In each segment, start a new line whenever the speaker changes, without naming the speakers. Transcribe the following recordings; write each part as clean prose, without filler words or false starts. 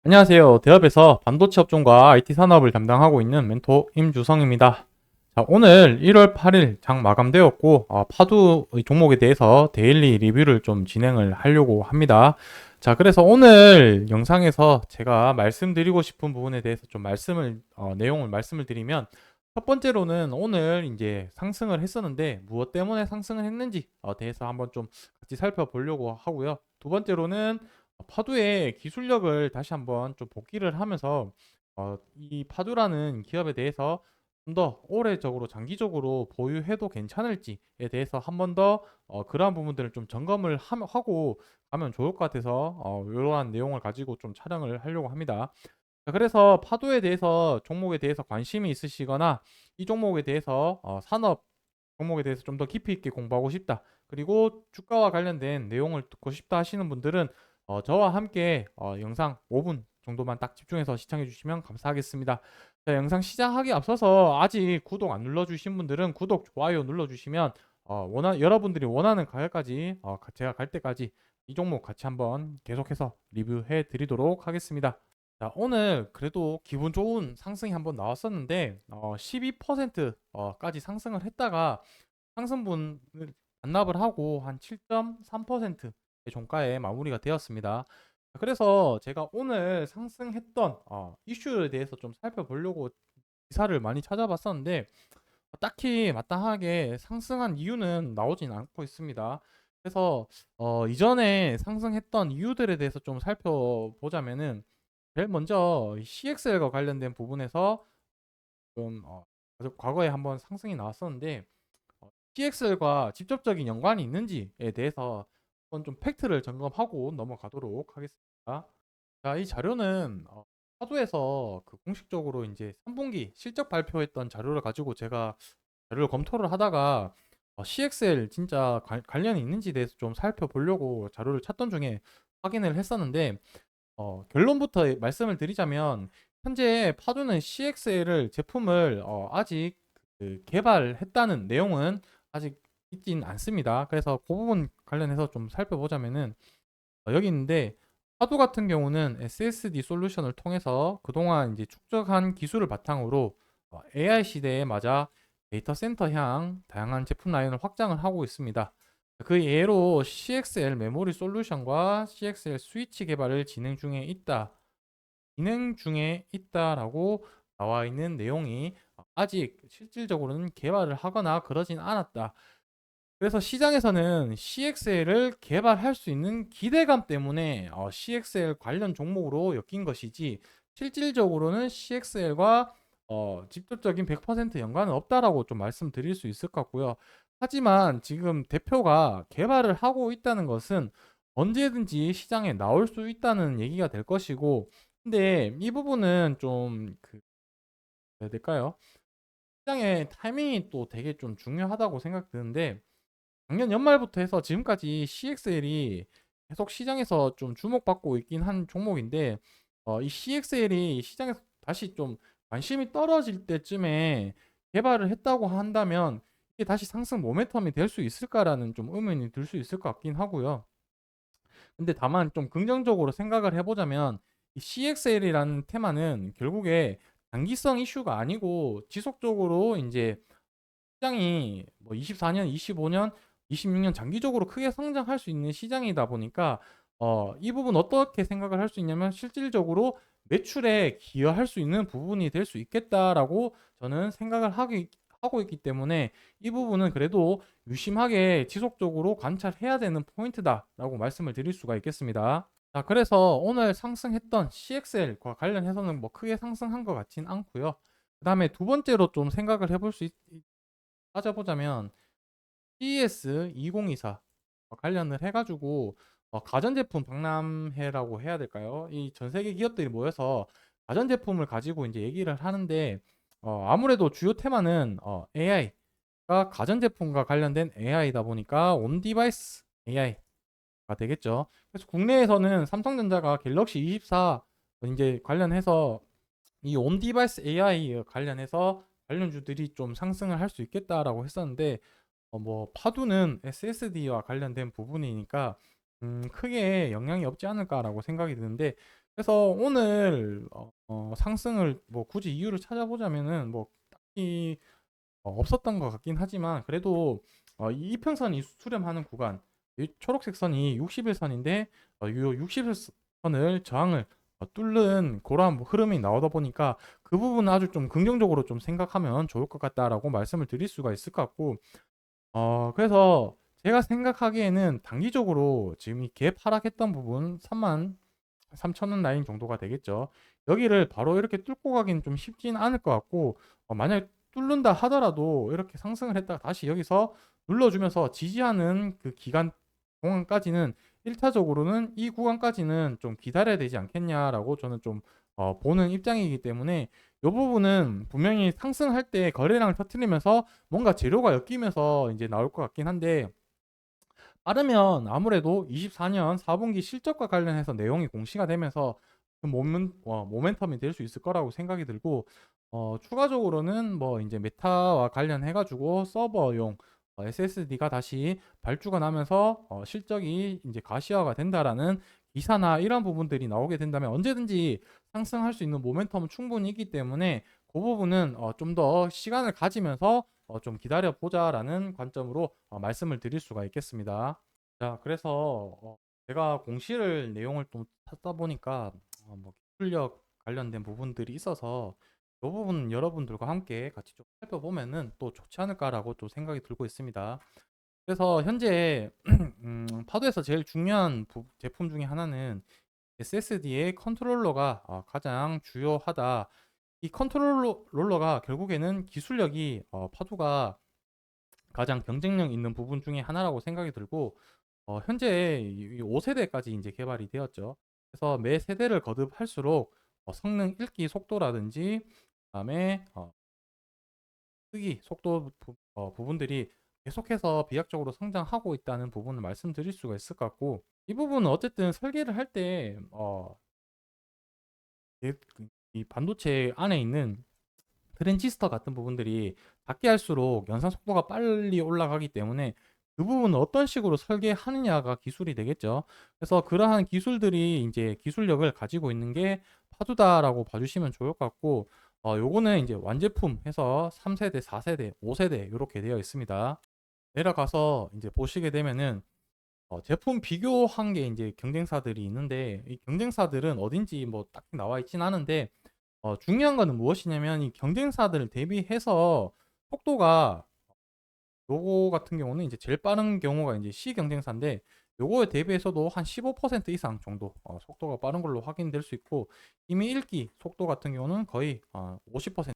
안녕하세요. 대업에서 반도체 업종과 IT 산업을 담당하고 있는 멘토 임주성입니다. 자, 오늘 1월 8일 장 마감되었고, 파두 종목에 대해서 데일리 리뷰를 좀 진행을 하려고 합니다. 자, 그래서 오늘 영상에서 제가 말씀드리고 싶은 부분에 대해서 좀 내용을 말씀을 드리면, 첫 번째로는 오늘 이제 상승을 했었는데, 무엇 때문에 상승을 했는지 대해서 한번 좀 같이 살펴보려고 하고요. 두 번째로는 파두의 기술력을 다시 한번 좀 복기를 하면서 이 파두라는 기업에 대해서 좀 더 오래적으로 장기적으로 보유해도 괜찮을지에 대해서 한 번 더 그러한 부분들을 좀 점검을 하고 가면 좋을 것 같아서 이러한 내용을 가지고 좀 촬영을 하려고 합니다. 자, 그래서 파도에 대해서 종목에 대해서 관심이 있으시거나 이 종목에 대해서 산업 종목에 대해서 좀 더 깊이 있게 공부하고 싶다. 그리고 주가와 관련된 내용을 듣고 싶다 하시는 분들은 저와 함께 영상 5분 정도만 딱 집중해서 시청해 주시면 감사하겠습니다. 자, 영상 시작하기 앞서서 아직 구독 안 눌러주신 분들은 구독, 좋아요 눌러주시면 여러분들이 원하는 가격까지 제가 갈 때까지 이 종목 같이 한번 계속해서 리뷰해 드리도록 하겠습니다. 자, 오늘 그래도 기분 좋은 상승이 한번 나왔었는데 12%까지 상승을 했다가 상승분을 반납을 하고 한 7.3%의 종가에 마무리가 되었습니다. 그래서 제가 오늘 상승했던 이슈에 대해서 좀 살펴보려고 기사를 많이 찾아봤었는데 딱히 마땅하게 상승한 이유는 나오진 않고 있습니다. 그래서 이전에 상승했던 이유들에 대해서 좀 살펴보자면은 제일 먼저 CXL과 관련된 부분에서 좀 아주 과거에 한번 상승이 나왔었는데 CXL과 직접적인 연관이 있는지에 대해서 한번 좀 팩트를 점검하고 넘어가도록 하겠습니다. 자, 이 자료는 사도에서 그 공식적으로 이제 3분기 실적 발표했던 자료를 가지고 제가 자료를 검토를 하다가 CXL 진짜 관련이 있는지에 대해서 좀 살펴보려고 자료를 찾던 중에 확인을 했었는데 결론부터 말씀을 드리자면 현재 파두는 CXL을 제품을 아직 그 개발했다는 내용은 아직 있진 않습니다. 그래서 그 부분 관련해서 좀 살펴보자면은 여기 있는데 파도 같은 경우는 SSD 솔루션을 통해서 그동안 이제 축적한 기술을 바탕으로 AI 시대에 맞아 데이터 센터향 다양한 제품 라인을 확장을 하고 있습니다. 그 예로 CXL 메모리 솔루션과 CXL 스위치 개발을 진행 중에 있다라고 나와 있는 내용이 아직 실질적으로는 개발을 하거나 그러진 않았다. 그래서 시장에서는 CXL을 개발할 수 있는 기대감 때문에 CXL 관련 종목으로 엮인 것이지 실질적으로는 CXL과 직접적인 100% 연관은 없다라고 좀 말씀드릴 수 있을 것 같고요. 하지만 지금 대표가 개발을 하고 있다는 것은 언제든지 시장에 나올 수 있다는 얘기가 될 것이고, 근데 이 부분은 좀 해야 될까요? 시장의 타이밍이 또 되게 좀 중요하다고 생각드는데 작년 연말부터 해서 지금까지 CXL이 계속 시장에서 좀 주목받고 있긴 한 종목인데 이 CXL이 시장에서 다시 좀 관심이 떨어질 때쯤에 개발을 했다고 한다면 이게 다시 상승 모멘텀이 될 수 있을까라는 좀 의문이 들 수 있을 것 같긴 하고요. 근데 다만 좀 긍정적으로 생각을 해보자면 이 CXL이라는 테마는 결국에 단기성 이슈가 아니고 지속적으로 이제 시장이 뭐 24년, 25년, 26년 장기적으로 크게 성장할 수 있는 시장이다 보니까 이 부분 어떻게 생각을 할 수 있냐면 실질적으로 매출에 기여할 수 있는 부분이 될 수 있겠다라고 저는 생각을 하고 있기 때문에 이 부분은 그래도 유심하게 지속적으로 관찰해야 되는 포인트다라고 말씀을 드릴 수가 있겠습니다. 자, 그래서 오늘 상승했던 CXL과 관련해서는 뭐 크게 상승한 것 같진 않고요. 그 다음에 두 번째로 좀 생각을 해볼 수 따져보자면 CES 2024 관련을 해가지고 가전제품 박람회라고 해야 될까요? 이 전 세계 기업들이 모여서 가전제품을 가지고 이제 얘기를 하는데 아무래도 주요 테마는 AI가 가전제품과 관련된 AI다 보니까 온 디바이스 AI가 되겠죠. 그래서 국내에서는 삼성전자가 갤럭시 24 이제 관련해서 이 온 디바이스 AI 관련해서 관련주들이 좀 상승을 할 수 있겠다라고 했었는데 뭐 파두는 SSD와 관련된 부분이니까 크게 영향이 없지 않을까라고 생각이 드는데 그래서 오늘 상승을 뭐 굳이 이유를 찾아보자면은 뭐 딱히 없었던 것 같긴 하지만 그래도 이 이평선이 수렴하는 구간, 이 초록색 선이 60일선인데 이 60일선을 저항을 뚫는 그러한 뭐 흐름이 나오다 보니까 그 부분은 아주 좀 긍정적으로 좀 생각하면 좋을 것 같다라고 말씀을 드릴 수가 있을 것 같고 그래서 제가 생각하기에는 단기적으로 지금 이 갭 하락했던 부분 33,000원 라인 정도가 되겠죠. 여기를 바로 이렇게 뚫고 가기는 좀 쉽진 않을 것 같고 만약에 뚫는다 하더라도 이렇게 상승을 했다가 다시 여기서 눌러주면서 지지하는 그 기간 동안까지는 1차적으로는 이 구간까지는 좀 기다려야 되지 않겠냐라고 저는 좀 보는 입장이기 때문에 이 부분은 분명히 상승할 때 거래량을 터트리면서 뭔가 재료가 엮이면서 이제 나올 것 같긴 한데 빠르면 아무래도 24년 4분기 실적과 관련해서 내용이 공시가 되면서 그 모멘텀이 될 수 있을 거라고 생각이 들고 추가적으로는 뭐 이제 메타와 관련해 가지고 서버용 SSD가 다시 발주가 나면서 실적이 이제 가시화가 된다라는 기사나 이런 부분들이 나오게 된다면 언제든지 상승할 수 있는 모멘텀은 충분히 있기 때문에 그 부분은 좀 더 시간을 가지면서 좀 기다려 보자라는 관점으로 말씀을 드릴 수가 있겠습니다. 자, 그래서 제가 공시를 내용을 좀 찾다 보니까 뭐 기술력 관련된 부분들이 있어서 이 부분 여러분들과 함께 같이 좀 살펴보면은 또 좋지 않을까라고 또 생각이 들고 있습니다. 그래서 현재 파도에서 제일 중요한 제품 중에 하나는 SSD의 컨트롤러가 가장 주요하다. 이 컨트롤러가 결국에는 기술력이 파도가 가장 경쟁력 있는 부분 중에 하나라고 생각이 들고 현재 이 5세대까지 이제 개발이 되었죠. 그래서 매 세대를 거듭할수록 성능 읽기 속도라든지 그다음에 쓰기 속도 부분들이 계속해서 비약적으로 성장하고 있다는 부분을 말씀드릴 수가 있을 것 같고 이 부분은 어쨌든 설계를 할 때 이 반도체 안에 있는 트랜지스터 같은 부분들이 작게 할수록 연산 속도가 빨리 올라가기 때문에 그 부분을 어떤 식으로 설계하느냐가 기술이 되겠죠. 그래서 그러한 기술들이 이제 기술력을 가지고 있는 게 파두다라고 봐주시면 좋을 것 같고, 요거는 이제 완제품 해서 3세대, 4세대, 5세대 이렇게 되어 있습니다. 내려가서 이제 보시게 되면은 제품 비교한 게 이제 경쟁사들이 있는데 이 경쟁사들은 어딘지 뭐 딱히 나와 있진 않은데 중요한 거는 무엇이냐면 이 경쟁사들을 대비해서 속도가 요거 같은 경우는 이제 제일 빠른 경우가 이제 C 경쟁사인데 요거에 대비해서도 한 15% 이상 정도 속도가 빠른 걸로 확인될 수 있고 이미 읽기 속도 같은 경우는 거의 50%.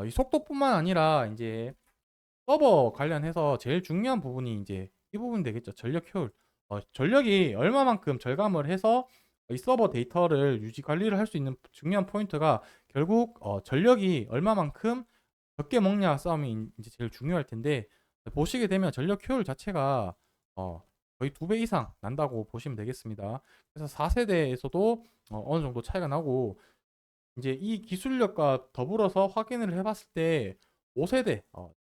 이 속도뿐만 아니라 이제 서버 관련해서 제일 중요한 부분이 이제 이 부분 되겠죠. 전력 효율. 전력이 얼마만큼 절감을 해서 이 서버 데이터를 유지 관리를 할 수 있는 중요한 포인트가 결국 전력이 얼마만큼 적게 먹냐 싸움이 이제 제일 중요할 텐데 보시게 되면 전력 효율 자체가 거의 2배 이상 난다고 보시면 되겠습니다. 그래서 4세대에서도 어느 정도 차이가 나고 이제 이 기술력과 더불어서 확인을 해봤을 때 5세대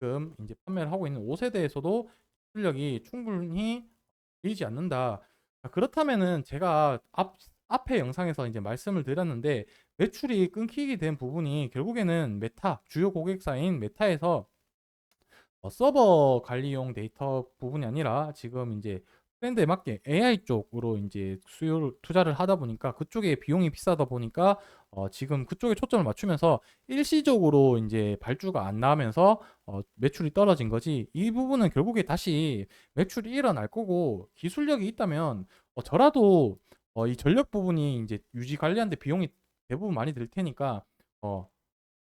지금 이제 판매를 하고 있는 5세대에서도 기술력이 충분히 보이지 않는다. 그렇다면은 제가 앞에 영상에서 이제 말씀을 드렸는데 매출이 끊기게 된 부분이 결국에는 메타 주요 고객사인 메타에서 서버 관리용 데이터 부분이 아니라 지금 이제 트렌드에 맞게 AI 쪽으로 이제 수요를 투자를 하다 보니까 그쪽에 비용이 비싸다 보니까 지금 그쪽에 초점을 맞추면서 일시적으로 이제 발주가 안 나면서 매출이 떨어진 거지. 이 부분은 결국에 다시 매출이 일어날 거고 기술력이 있다면 저라도 이 전력 부분이 이제 유지 관리하는데 비용이 대부분 많이 들 테니까 어,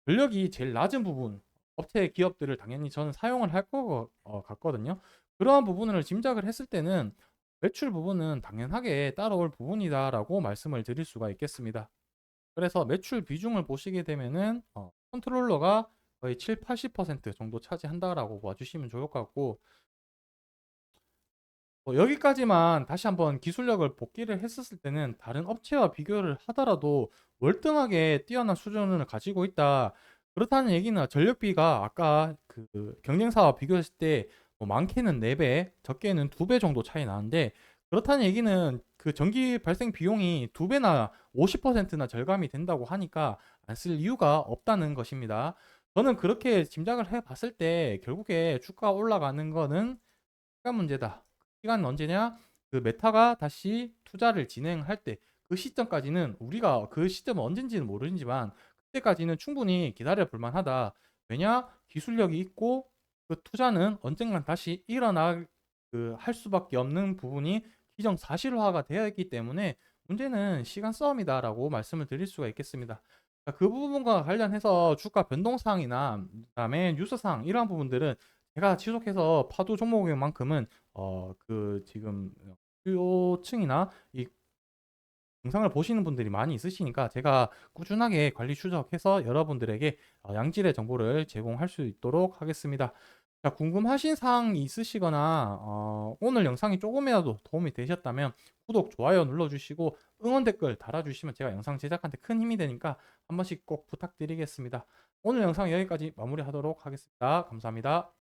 전력이 제일 낮은 부분 업체 기업들을 당연히 저는 사용을 할 거 같거든요. 그러한 부분을 짐작을 했을 때는 매출 부분은 당연하게 따라올 부분이다라고 말씀을 드릴 수가 있겠습니다. 그래서 매출 비중을 보시게 되면은 컨트롤러가 거의 7, 80% 정도 차지한다라고 봐주시면 좋을 것 같고 여기까지만 다시 한번 기술력을 복기를 했었을 때는 다른 업체와 비교를 하더라도 월등하게 뛰어난 수준을 가지고 있다. 그렇다는 얘기는 전력비가 아까 그 경쟁사와 비교했을 때뭐 많게는 4배, 적게는 2배 정도 차이 나는데 그렇다는 얘기는 그 전기 발생 비용이 2배나 50%나 절감이 된다고 하니까 안 쓸 이유가 없다는 것입니다. 저는 그렇게 짐작을 해 봤을 때 결국에 주가 올라가는 거는 시간 문제다. 시간은 언제냐? 그 메타가 다시 투자를 진행할 때 그 시점까지는 우리가 그 시점은 언젠지는 모르지만 그때까지는 충분히 기다려 볼 만하다. 왜냐? 기술력이 있고 그 투자는 언젠간 다시 일어날 할 수밖에 없는 부분이 기정사실화가 되어 있기 때문에 문제는 시간 싸움이다라고 말씀을 드릴 수가 있겠습니다. 그 부분과 관련해서 주가 변동사항이나 그다음에 뉴스사항 이러한 부분들은 제가 지속해서 파도 종목인 만큼은 지금 수요층이나 이 영상을 보시는 분들이 많이 있으시니까 제가 꾸준하게 관리 추적해서 여러분들에게 양질의 정보를 제공할 수 있도록 하겠습니다. 자, 궁금하신 사항이 있으시거나 오늘 영상이 조금이라도 도움이 되셨다면 구독, 좋아요 눌러주시고 응원 댓글 달아주시면 제가 영상 제작하는데 큰 힘이 되니까 한 번씩 꼭 부탁드리겠습니다. 오늘 영상 여기까지 마무리하도록 하겠습니다. 감사합니다.